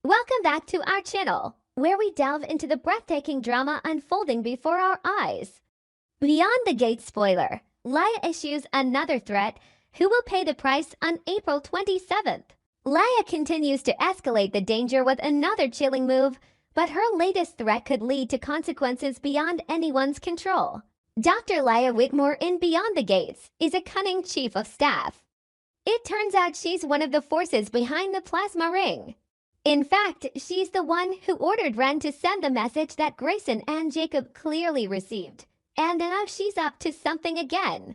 Welcome back to our channel, where we delve into the breathtaking drama unfolding before our eyes. Beyond the Gate spoiler, Laya issues another threat: who will pay the price on April 27th? Laya continues to escalate the danger with another chilling move, but her latest threat could lead to consequences beyond anyone's control. Dr. Laya Whitmore in Beyond the Gates is a cunning chief of staff. It turns out she's one of the forces behind the plasma ring. In fact, she's the one who ordered Ren to send the message that Grayson and Jacob clearly received. And now she's up to something again.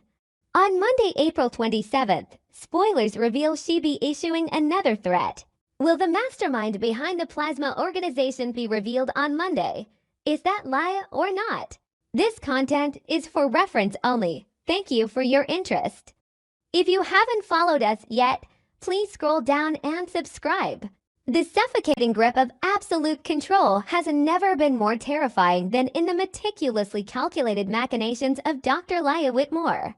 On Monday, April 27th, spoilers reveal she'll be issuing another threat. Will the mastermind behind the plasma organization be revealed on Monday? Is that Laya or not? This content is for reference only. Thank you for your interest. If you haven't followed us yet, please scroll down and subscribe. The suffocating grip of absolute control has never been more terrifying than in the meticulously calculated machinations of Dr. Laya Whitmore.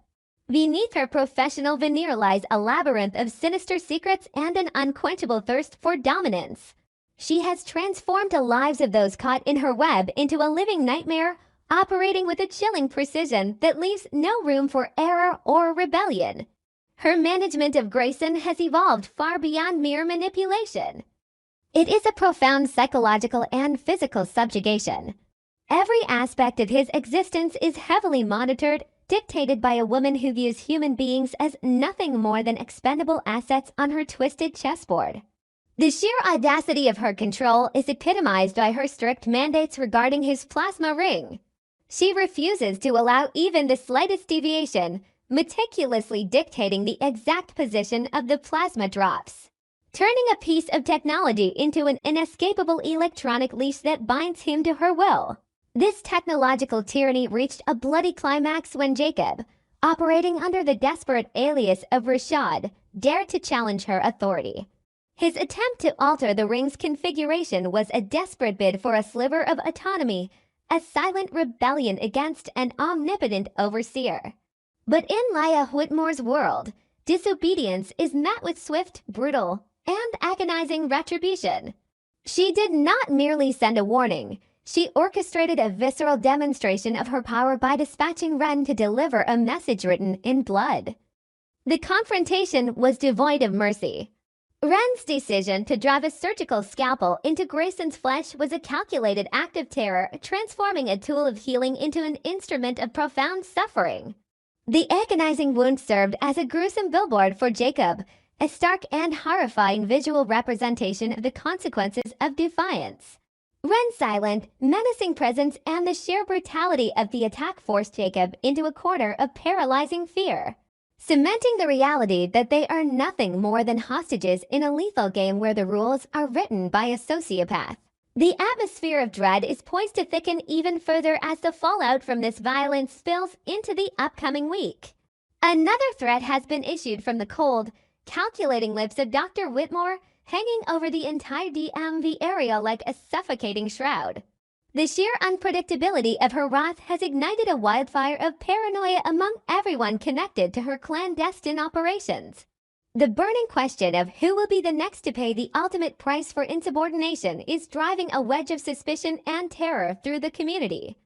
Beneath her professional veneer lies a labyrinth of sinister secrets and an unquenchable thirst for dominance. She has transformed the lives of those caught in her web into a living nightmare, operating with a chilling precision that leaves no room for error or rebellion. Her management of Grayson has evolved far beyond mere manipulation. It is a profound psychological and physical subjugation. Every aspect of his existence is heavily monitored, dictated by a woman who views human beings as nothing more than expendable assets on her twisted chessboard. The sheer audacity of her control is epitomized by her strict mandates regarding his plasma ring. She refuses to allow even the slightest deviation, meticulously dictating the exact position of the plasma drops, turning a piece of technology into an inescapable electronic leash that binds him to her will. This technological tyranny reached a bloody climax when Jacob, operating under the desperate alias of Rashad, dared to challenge her authority. His attempt to alter the ring's configuration was a desperate bid for a sliver of autonomy, a silent rebellion against an omnipotent overseer. But in Laya Whitmore's world, disobedience is met with swift, brutal, and agonizing retribution. She did not merely send a warning. She orchestrated a visceral demonstration of her power by dispatching Ren to deliver a message written in blood. The confrontation was devoid of mercy. Ren's decision to drive a surgical scalpel into Grayson's flesh was a calculated act of terror, transforming a tool of healing into an instrument of profound suffering. The agonizing wound served as a gruesome billboard for Jacob, a stark and horrifying visual representation of the consequences of defiance. Ren's silent, menacing presence and the sheer brutality of the attack forced Jacob into a corner of paralyzing fear, cementing the reality that they are nothing more than hostages in a lethal game where the rules are written by a sociopath. The atmosphere of dread is poised to thicken even further as the fallout from this violence spills into the upcoming week. Another threat has been issued from the cold, calculating lips of Dr. Whitmore, hanging over the entire DMV area like a suffocating shroud. The sheer unpredictability of her wrath has ignited a wildfire of paranoia among everyone connected to her clandestine operations. The burning question of who will be the next to pay the ultimate price for insubordination is driving a wedge of suspicion and terror through the community.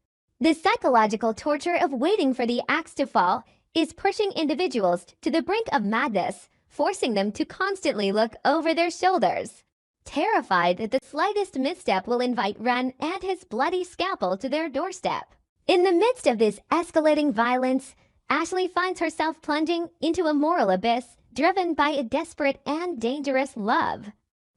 The psychological torture of waiting for the axe to fall is pushing individuals to the brink of madness, forcing them to constantly look over their shoulders, terrified that the slightest misstep will invite Ren and his bloody scalpel to their doorstep. In the midst of this escalating violence, Ashley finds herself plunging into a moral abyss, driven by a desperate and dangerous love.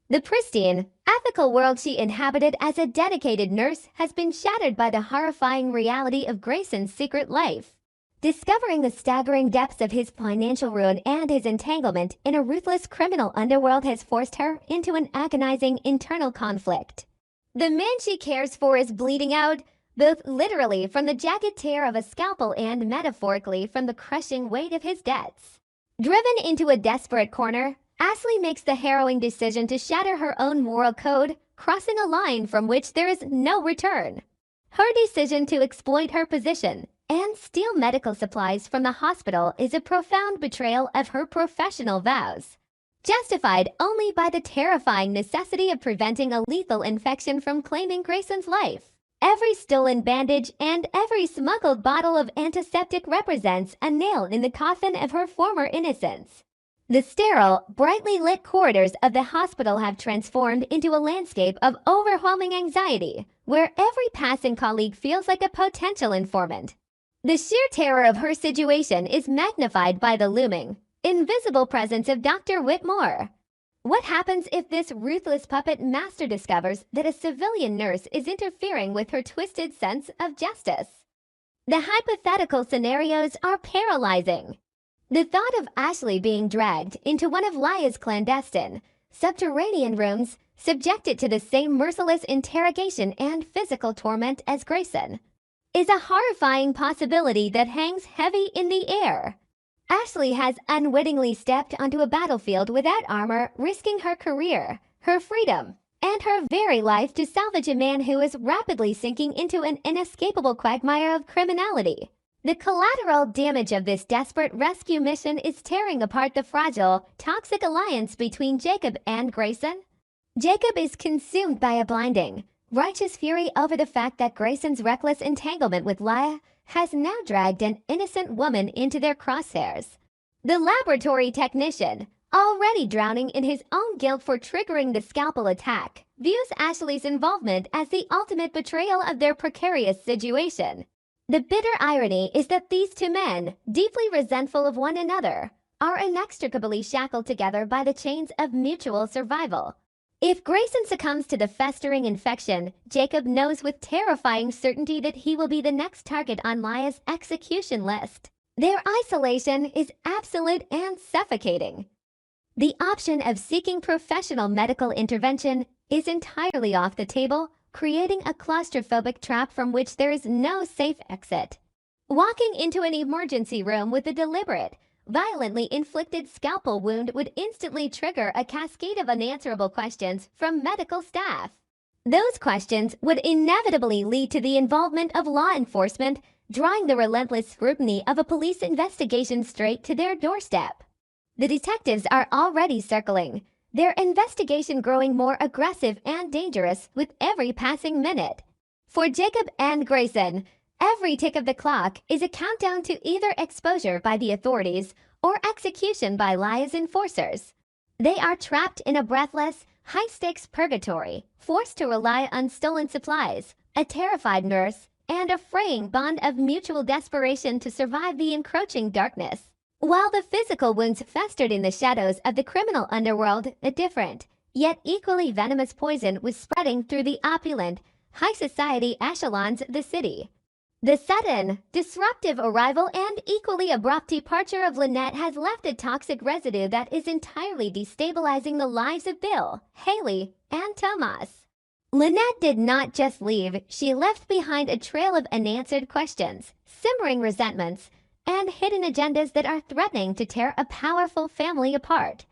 The pristine, ethical world she inhabited as a dedicated nurse has been shattered by the horrifying reality of Grayson's secret life. Discovering the staggering depths of his financial ruin and his entanglement in a ruthless criminal underworld has forced her into an agonizing internal conflict. The man she cares for is bleeding out, both literally from the jagged tear of a scalpel and metaphorically from the crushing weight of his debts. Driven into a desperate corner, Ashley makes the harrowing decision to shatter her own moral code, crossing a line from which there is no return. Her decision to exploit her position and steal medical supplies from the hospital is a profound betrayal of her professional vows. justified only by the terrifying necessity of preventing a lethal infection from claiming Grayson's life. Every stolen bandage and every smuggled bottle of antiseptic represents a nail in the coffin of her former innocence. The sterile, brightly lit corridors of the hospital have transformed into a landscape of overwhelming anxiety, where every passing colleague feels like a potential informant. The sheer terror of her situation is magnified by the looming, invisible presence of Dr. Whitmore. What happens if this ruthless puppet master discovers that a civilian nurse is interfering with her twisted sense of justice? The hypothetical scenarios are paralyzing. The thought of Ashley being dragged into one of Laya's clandestine, subterranean rooms, subjected to the same merciless interrogation and physical torment as Grayson, is a horrifying possibility that hangs heavy in the air. Ashley has unwittingly stepped onto a battlefield without armor, risking her career, her freedom, and her very life to salvage a man who is rapidly sinking into an inescapable quagmire of criminality. The collateral damage of this desperate rescue mission is tearing apart the fragile, toxic alliance between Jacob and Grayson. Jacob is consumed by a blinding, righteous fury over the fact that Grayson's reckless entanglement with Laya has now dragged an innocent woman into their crosshairs. The laboratory technician, already drowning in his own guilt for triggering the scalpel attack, views Ashley's involvement as the ultimate betrayal of their precarious situation. The bitter irony is that these two men, deeply resentful of one another, are inextricably shackled together by the chains of mutual survival. If Grayson succumbs to the festering infection, Jacob knows with terrifying certainty that he will be the next target on Laya's execution list. Their isolation is absolute and suffocating. The option of seeking professional medical intervention is entirely off the table, creating a claustrophobic trap from which there is no safe exit. Walking into an emergency room with a deliberate, violently inflicted scalpel wound would instantly trigger a cascade of unanswerable questions from medical staff. Those questions would inevitably lead to the involvement of law enforcement, drawing the relentless scrutiny of a police investigation straight to their doorstep. The detectives are already circling, their investigation growing more aggressive and dangerous with every passing minute. For Jacob and Grayson, every tick of the clock is a countdown to either exposure by the authorities or execution by Laya's enforcers. They are trapped in a breathless, high-stakes purgatory, forced to rely on stolen supplies, a terrified nurse, and a fraying bond of mutual desperation to survive the encroaching darkness. While the physical wounds festered in the shadows of the criminal underworld, a different, yet equally venomous poison was spreading through the opulent, high-society echelons of the city. The sudden, disruptive arrival and equally abrupt departure of Lynette has left a toxic residue that is entirely destabilizing the lives of Bill, Haley, and Tomas. Lynette did not just leave, she left behind a trail of unanswered questions, simmering resentments, and hidden agendas that are threatening to tear a powerful family apart.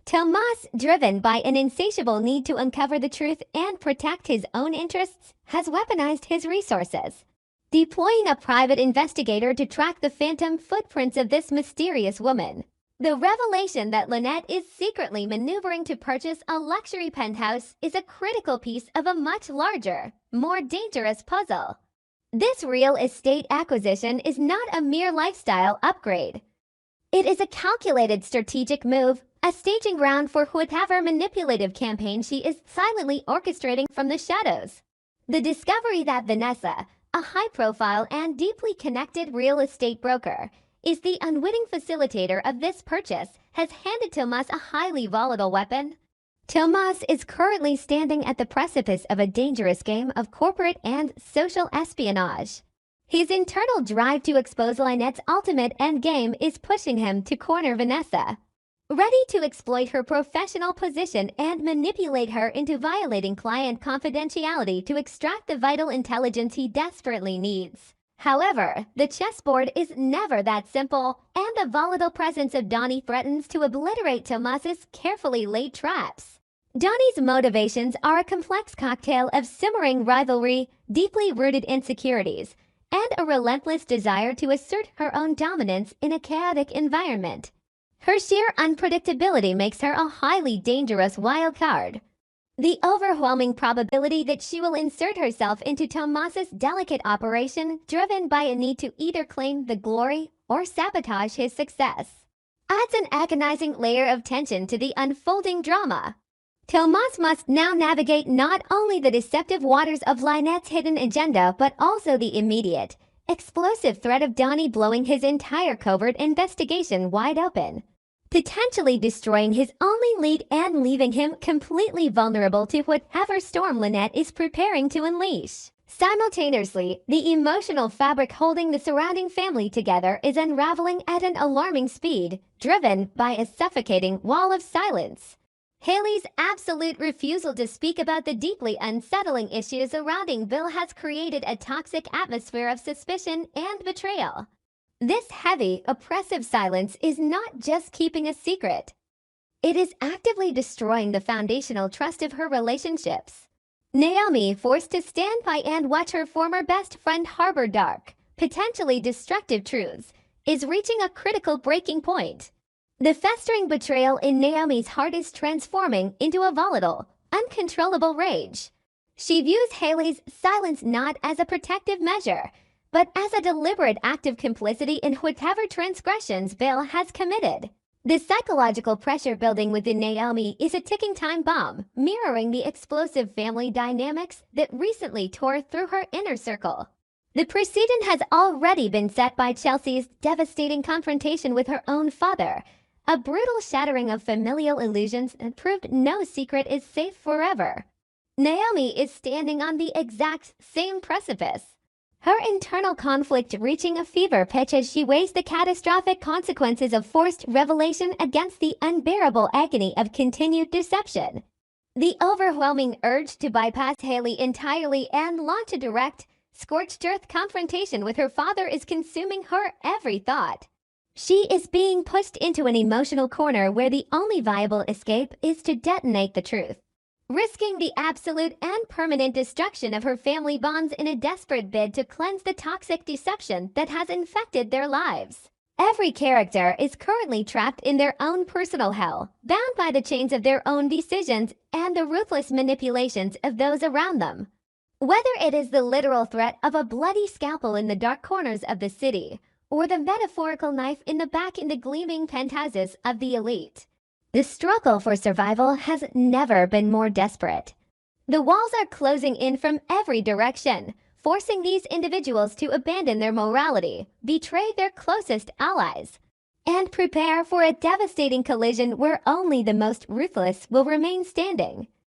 Tomas, driven by an insatiable need to uncover the truth and protect his own interests, has weaponized his resources, deploying a private investigator to track the phantom footprints of this mysterious woman. The revelation that Lynette is secretly maneuvering to purchase a luxury penthouse is a critical piece of a much larger, more dangerous puzzle. This real estate acquisition is not a mere lifestyle upgrade. It is a calculated strategic move, a staging ground for whatever manipulative campaign she is silently orchestrating from the shadows. The discovery that Vanessa, a high-profile and deeply connected real estate broker, is the unwitting facilitator of this purchase has handed Tomas a highly volatile weapon. Tomas is currently standing at the precipice of a dangerous game of corporate and social espionage. His internal drive to expose Lynette's ultimate endgame is pushing him to corner Vanessa, ready to exploit her professional position and manipulate her into violating client confidentiality to extract the vital intelligence he desperately needs. However, the chessboard is never that simple, and the volatile presence of Donnie threatens to obliterate Tomas's carefully laid traps. Donnie's motivations are a complex cocktail of simmering rivalry, deeply rooted insecurities, and a relentless desire to assert her own dominance in a chaotic environment. Her sheer unpredictability makes her a highly dangerous wild card. The overwhelming probability that she will insert herself into Tomas's delicate operation, driven by a need to either claim the glory or sabotage his success, adds an agonizing layer of tension to the unfolding drama. Tomas must now navigate not only the deceptive waters of Lynette's hidden agenda but also the immediate, explosive threat of Donnie blowing his entire covert investigation wide open, potentially destroying his only lead and leaving him completely vulnerable to whatever storm Lynette is preparing to unleash. Simultaneously, the emotional fabric holding the surrounding family together is unraveling at an alarming speed, driven by a suffocating wall of silence. Haley's absolute refusal to speak about the deeply unsettling issues surrounding Bill has created a toxic atmosphere of suspicion and betrayal. This heavy, oppressive silence is not just keeping a secret. It is actively destroying the foundational trust of her relationships. Naomi, forced to stand by and watch her former best friend harbor dark, potentially destructive truths, is reaching a critical breaking point. The festering betrayal in Naomi's heart is transforming into a volatile, uncontrollable rage. She views Haley's silence not as a protective measure, but as a deliberate act of complicity in whatever transgressions Bill has committed. The psychological pressure building within Naomi is a ticking time bomb, mirroring the explosive family dynamics that recently tore through her inner circle. The precedent has already been set by Chelsea's devastating confrontation with her own father, a brutal shattering of familial illusions that proved no secret is safe forever. Naomi is standing on the exact same precipice, her internal conflict reaching a fever pitch as she weighs the catastrophic consequences of forced revelation against the unbearable agony of continued deception. The overwhelming urge to bypass Haley entirely and launch a direct, scorched earth confrontation with her father is consuming her every thought. She is being pushed into an emotional corner where the only viable escape is to detonate the truth, risking the absolute and permanent destruction of her family bonds in a desperate bid to cleanse the toxic deception that has infected their lives. Every character is currently trapped in their own personal hell, bound by the chains of their own decisions and the ruthless manipulations of those around them. Whether it is the literal threat of a bloody scalpel in the dark corners of the city, or the metaphorical knife in the back in the gleaming penthouses of the elite, the struggle for survival has never been more desperate. The walls are closing in from every direction, forcing these individuals to abandon their morality, betray their closest allies, and prepare for a devastating collision where only the most ruthless will remain standing.